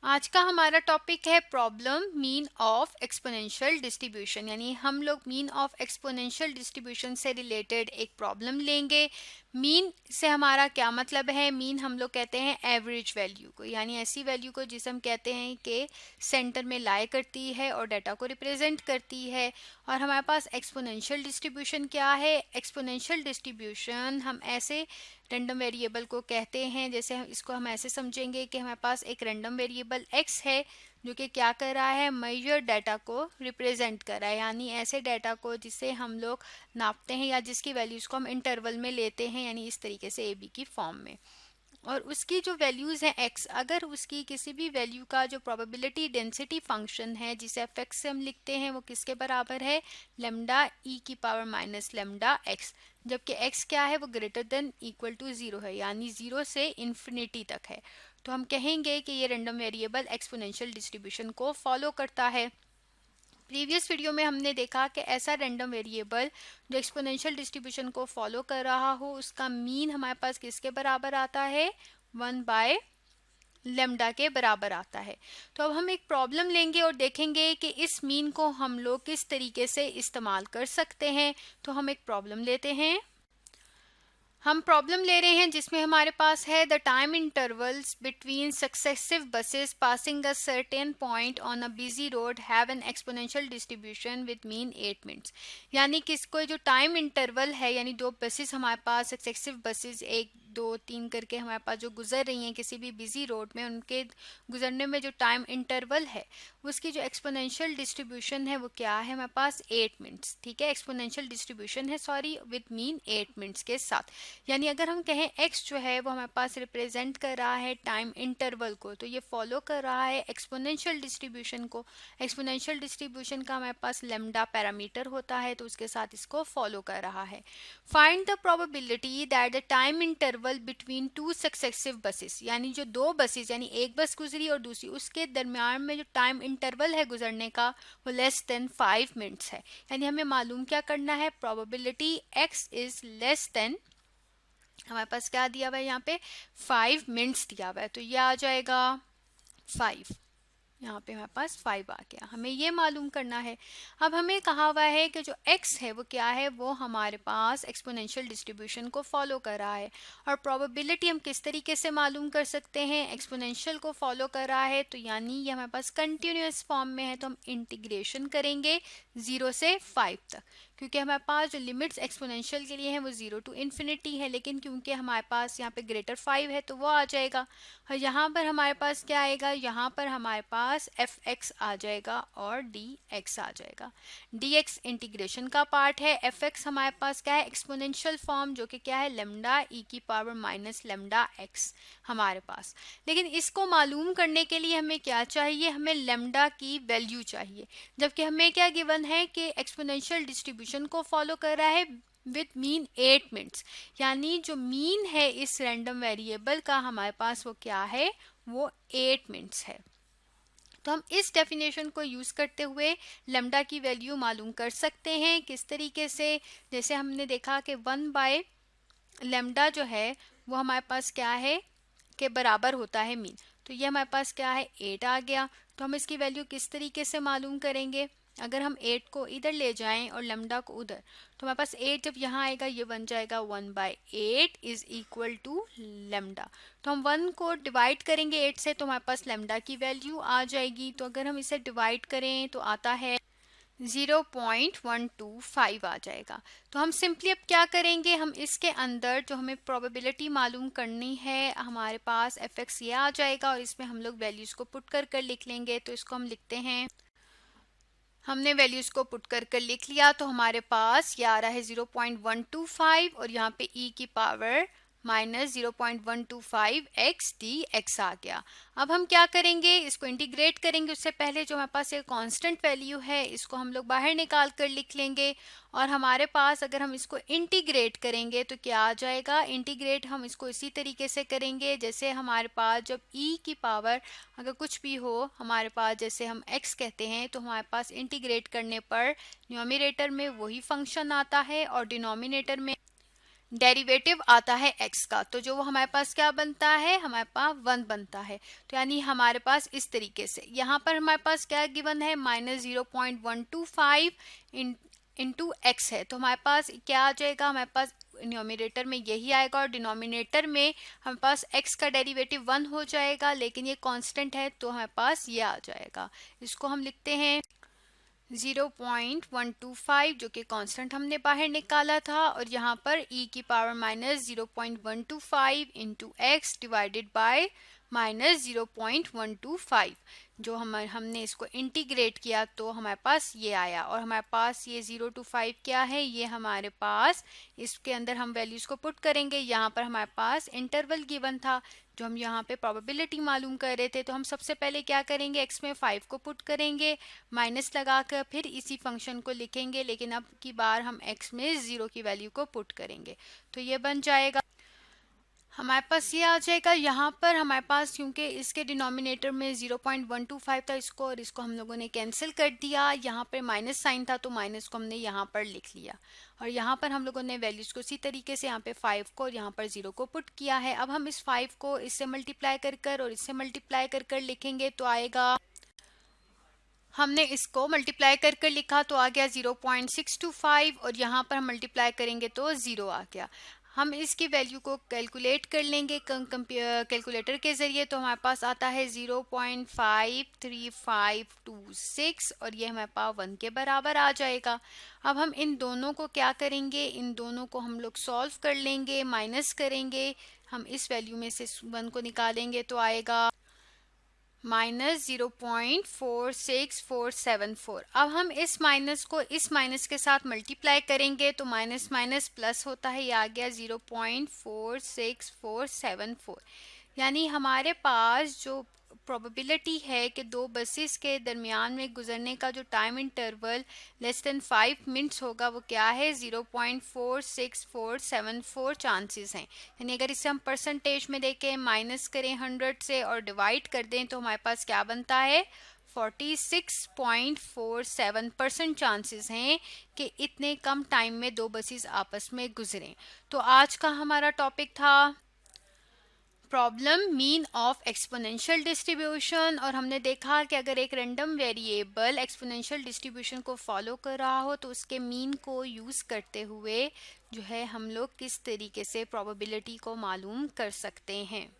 आज का हमारा टॉपिक है problem mean of exponential distribution, यानी हम लोग मीन ऑफ एक्सपोनेंशियल डिस्ट्रीब्यूशन से रिलेटेड एक प्रॉब्लम लेंगे। मीन से हमारा क्या मतलब है? मीन हम लोग कहते हैं एवरेज वैल्यू को, यानी ऐसी वैल्यू को जिसे हम कहते हैं कि सेंटर में लाई करती है और डाटा को रिप्रेजेंट करती है। और हमारे पास एक्सपोनेंशियल डिस्ट्रीब्यूशन क्या है? एक्सपोनेंशियल डिस्ट्रीब्यूशन हम ऐसे रैंडम वेरिएबल को कहते हैं, जैसे इसको हम ऐसे समझेंगे कि हमारे पास एक रैंडम वेरिएबल x है जो कि क्या कर रहा है? मेजर डाटा को रिप्रेजेंट कर रहा है, यानी ऐसे डाटा को जिसे हम लोग नापते हैं या जिसकी वैल्यूज को हम इंटरवल में लेते हैं, यानी इस तरीके से ab की फॉर्म में। और उसकी जो वैल्यूज हैं x, अगर उसकी किसी भी वैल्यू का जो प्रोबेबिलिटी डेंसिटी फंक्शन है जिसे fx से हम लिखते हैं वो किसके बराबर है? लैम्डा e की पावर माइनस लैम्डा x, जबकि x क्या है? वो ग्रेटर देन इक्वल टू 0 है, यानी 0 से इन्फिनिटी तक है। तो हम कहेंगे कि ये रैंडम वेरिएबल एक्सपोनेंशियल डिस्ट्रीब्यूशन को फॉलो करता है। प्रीवियस वीडियो में हमने देखा कि ऐसा रैंडम वेरिएबल जो एक्सपोनेंशियल डिस्ट्रीब्यूशन को फॉलो कर रहा हो उसका मीन हमारे पास किसके बराबर आता है? 1 बाय लेम्डा के बराबर आता है। तो अब हम एक प्रॉब्लम लेंगे और देखेंगे कि इस मीन को हम लोग किस तरीके से इस्तेमाल कर सकते हैं। तो हम एक प्रॉब्लम लेते हैं। हम प्रॉब्लम ले रहे हैं जिसमें हमारे पास है the time intervals between successive buses passing a certain point on a busy road have an exponential distribution with mean 8 minutes. यानी किसको जो टाइम इंटरवल है, यानी दो बसेस हमारे पास सक्सेसिव बसेस 1 2 3 करके हमारे पास जो गुजर रही हैं किसी भी बिजी रोड में, उनके गुजरने में जो टाइम इंटरवल है उसकी जो एक्सपोनेंशियल डिस्ट्रीब्यूशन है वो क्या है? हमारे पास 8 मिनट्स। ठीक है, एक्सपोनेंशियल डिस्ट्रीब्यूशन है सॉरी विद मीन 8 मिनट्स के साथ। यानी अगर हम कहें x जो है वो हमारे पास रिप्रेजेंट कर रहा है टाइम इंटरवल को, तो ये फॉलो कर रहा है एक्सपोनेंशियल डिस्ट्रीब्यूशन को। एक्सपोनेंशियल डिस्ट्रीब्यूशन का हमारे पास लैम्डा पैरामीटर होता है, तो उसके साथ इसको फॉलो कर रहा है। Find the probability that the time interval between two successive buses, यानी जो दो बसेस, यानी एक बस गुजरी और दूसरी, उसके दरमियान में जो टाइम इंटरवल है गुजरने का वो लेस देन 5 मिनट्स है। यानी हमें मालूम क्या करना है? Probability x is less than, हमारे पास क्या दिया हुआ है यहाँ पे? 5 मिनट्स दिया हुआ है, तो ये आ जाएगा 5। यहाँ पे हमारे पास 5 आ गया, हमें ये मालूम करना है। अब हमें कहा हुआ है कि जो x है वो क्या है? वो हमारे पास एक्सपोनेंशियल डिस्ट्रीब्यूशन को फॉलो कर रहा है। और प्रोबेबिलिटी हम किस तरीके से मालूम कर सकते हैं? एक्सपोनेंशियल को फॉलो कर रहा है तो यानी ये हमारे पास कंटिन्यूअस फॉर्म में है, तो हम इंटीग्रेशन करेंगे 0 से 5 तक, क्योंकि हमारे पास जो लिमिट्स एक्सपोनेंशियल के लिए हैं वो 0 टू इन्फिनिटी है, लेकिन क्योंकि हमारे पास यहाँ पे ग्रेटर 5 है तो वो आ जाएगा। और यहाँ पर हमारे पास क्या आएगा? यहाँ पर हमारे पास fx आ जाएगा और dx आ जाएगा। dx इंटीग्रेशन का पार्ट है, fx हमारे पास क्या है? एक्सपोनेंशियल फॉर्म, जो कि क्या है? लैम्डा e की पावर माइनस लैम्डा x हमारे पास। लेकिन इसको मालूम करने के लिए हमें क्या चाहिए? हमें लैम्डा की वैल्यू चाहिए, जबकि हमें क्या गिवन है कि एक्सपोनेंशियल डिस्ट्रीब्यूशन को फॉलो कर रहा है विद मीन 8 मिनट्स, यानी जो मीन है इस रैंडम वेरिएबल का हमारे पास वो क्या है? वो 8 मिनट्स है। तो हम इस डेफिनेशन को यूज करते हुए लैम्डा की वैल्यू मालूम कर सकते हैं। किस तरीके से? जैसे हमने देखा कि 1 बाय लैम्डा जो है वो हमारे पास क्या है? के बराबर होता है मीन। तो ये हमारे पास क्या है? 8 आ गया। तो हम इसकी वैल्यू किस तरीके से मालूम करेंगे? अगर हम 8 को इधर ले जाएं और लैम्डा को उधर, तो हमारे पास 8 जब यहाँ आएगा ये बन जाएगा 1 by 8 is equal to lambda. तो हम 1 को डिवाइड करेंगे 8 से, तो हमारे पास लैम्डा की वैल्यू आ जाएगी। तो अगर हम इसे डिवाइड करें तो आता है 0.125 आ जाएगा। तो हम सिंपली अब क्या करेंगे? हम इसके अंदर जो हमें प्रोबेबिलिटी मालूम करनी है, हमारे पास fx ये आ जाएगा और इसमें हम लोग वैल्यूज को पुट कर लिख लेंगे। तो इसको हम लिखते हैं, हमने वैल्यूज को पुट कर लिख लिया, तो हमारे पास ये आ रहा है 0.125 और यहाँ पे e की पावर माइनस 0.125 x dx आ गया। अब हम क्या करेंगे? इसको इंटीग्रेट करेंगे। उससे पहले जो हमारे पास एक कांस्टेंट वैल्यू है इसको हम लोग बाहर निकाल कर लिख लेंगे, और हमारे पास अगर हम इसको इंटीग्रेट करेंगे तो क्या आ जाएगा? इंटीग्रेट हम इसको इसी तरीके से करेंगे जैसे हमारे पास जब e की पावर अगर कुछ भी हो हमारे पास, जैसे हम x कहते हैं, तो हमारे पास इंटीग्रेट करने पर न्यूमरेटर में वही फंक्शन आता है और डिनोमिनेटर में डेरिवेटिव आता है x का, तो जो वो हमारे पास क्या बनता है, हमारे पास 1 बनता है। तो यानी हमारे पास इस तरीके से यहाँ पर हमारे पास क्या गिवन है, -0.125 इंटू एक्स है। तो हमारे पास क्या आ जाएगा, हमारे पास न्यूमरेटर में यही आएगा और डिनोमिनेटर में हमारे पास x का डेरिवेटिव 1 हो जाएगा, लेकिन ये कांस्टेंट है तो हमारे पास ये आ जाएगा। इसको हम लिखते हैं 0.125 जो कि कांस्टेंट हमने बाहर निकाला था, और यहाँ पर e की power -0.125 into x divided by -0.125, जो हमने इसको इंटीग्रेट किया तो हमारे पास ये आया। और हमारे पास ये 0 to 5 क्या है, ये हमारे पास इसके अंदर हम वैल्यूज को पुट करेंगे। यहाँ पर हमारे पास इंटरवल गिवन था, जो हम यहाँ पे प्रोबेबिलिटी मालूम कर रहे थे, तो हम सबसे पहले क्या करेंगे, x में 5 को पुट करेंगे, माइनस लगाकर फिर इसी फंक्शन को लिखेंगे, लेकिन अब की बार हम x में 0 की वैल्यू को पुट करेंगे। तो ये बन जाएगा, हमारे पास ये आ जाएगा। यहाँ पर हमारे पास क्योंकि इसके डिनोमिनेटर में 0.125 था, इसको और इसको हम लोगों ने कैंसिल कर दिया। यहाँ पर माइनस साइन था तो माइनस को हमने यहाँ पर लिख लिया, और यहाँ पर हम लोगों ने वैल्यूज को इसी तरीके से यहाँ पे 5 को और यहाँ पर 0 को पुट किया है। अब हम इस 5 को इससे मल्टीप्लाई कर और इससे मल्टीप्लाई कर लिखेंगे तो आएगा, हमने इसको मल्टीप्लाई कर लिखा तो आ गया 0.625, और यहाँ पर हम मल्टीप्लाई करेंगे तो 0 आ गया। हम इसकी वैल्यू को कैलकुलेट कर लेंगे कैलकुलेटर के ज़रिए, तो हमारे पास आता है 0.53526, और ये हमारे पास 1 के बराबर आ जाएगा। अब हम इन दोनों को क्या करेंगे, इन दोनों को हम लोग सॉल्व कर लेंगे, माइनस करेंगे, हम इस वैल्यू में से 1 को निकालेंगे तो आएगा -0.46474। अब हम इस माइनस को इस माइनस के साथ मल्टीप्लाई करेंगे तो माइनस माइनस प्लस होता है, ये आ गया 0.46474। यानी हमारे पास जो प्रोबेबिलिटी है कि दो बसेस के दरमियान में गुजरने का जो time interval less than 5 minutes होगा, वो क्या है, 0.46474 चांसेस हैं। यानी अगर इसे हम परसेंटेज में देखें, माइनस करें 100 से और डिवाइड कर दें तो हमारे पास क्या बनता है, 46.47% चांसेस हैं कि इतने कम टाइम में दो बसेस आपस में गुजरें। तो आज का हमारा टॉपिक था problem mean of exponential distribution, और हमने देखा कि अगर एक रैंडम वेरिएबल एक्सपोनेंशियल डिस्ट्रीब्यूशन को फॉलो कर रहा हो तो उसके मीन को यूज़ करते हुए जो है हम लोग किस तरीके से प्रोबेबिलिटी को मालूम कर सकते हैं।